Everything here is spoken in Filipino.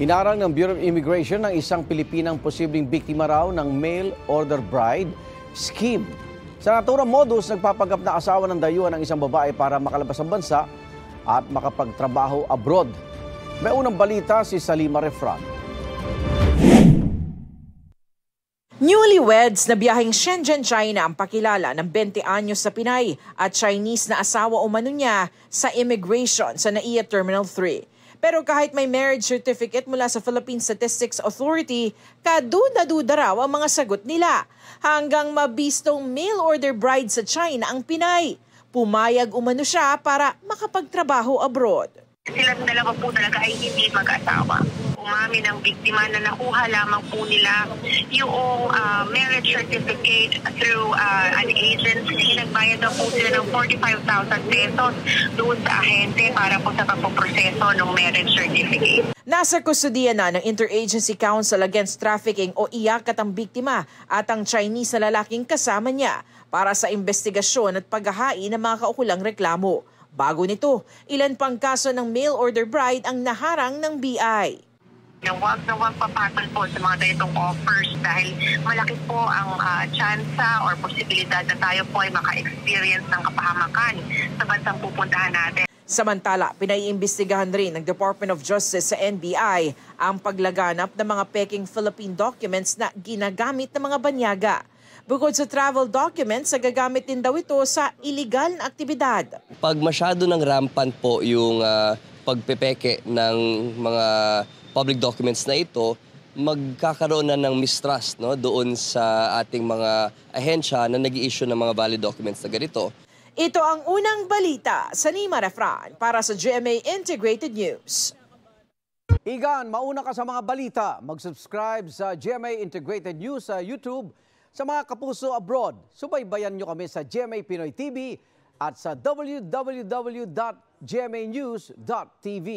Hinarang ng Bureau of Immigration ng isang Pilipinang posibleng biktima raw ng mail order bride scheme. Sa naturang modus, nagpapanggap na asawa ng dayuhan ng isang babae para makalabas ng bansa at makapagtrabaho abroad. May unang balita si Salima Refran. Newlyweds na biyaheng Shenzhen, China ang pakilala ng 20 anyos sa Pinay at Chinese na asawa umano niya sa immigration sa NAIA Terminal 3. Pero kahit may marriage certificate mula sa Philippine Statistics Authority, kaduda-duda raw ang mga sagot nila. Hanggang mabistong mail order bride sa China ang Pinay. Pumayag umano siya para makapagtrabaho abroad. Silang dalawa po talaga ay hindi mag-asawa. Umamin ng biktima na nakuha lamang po nila yung marriage certificate through an agency. Nagbayad daw po sila ng 45,000 pesos doon sa ahente para po sa pagpoproseso ng marriage certificate. Nasa kustudiya na ng Interagency Council Against Trafficking o IACAT ang biktima at ang Chinese na lalaking kasama niya para sa investigasyon at paghahain ng mga kaukulang reklamo. Bago nito, ilan pang kaso ng mail order bride ang naharang ng BI. Na huwag papatol po sa mga ganitong offers dahil malaki po ang tsansa or posibilidad na tayo po ay maka-experience ng kapahamakan sa bansang pupuntahan natin. Samantala, pinaiimbestigahan rin ng Department of Justice sa NBI ang paglaganap ng mga peking Philippine documents na ginagamit ng mga banyaga. Bukod sa travel documents, gagamit din daw ito sa illegal na aktibidad. Pag masyado ng rampant po yung pagpepeke ng mga public documents na ito, magkakaroon na ng mistrust doon sa ating mga ahensya na nag-i-issue ng mga valid documents na ganito. Ito ang unang balita sa Salima Refran para sa GMA Integrated News. Igan, mauna ka sa mga balita. Mag-subscribe sa GMA Integrated News sa YouTube. Sa mga kapuso abroad, subaybayan nyo kami sa GMA Pinoy TV at sa www.gmanews.tv.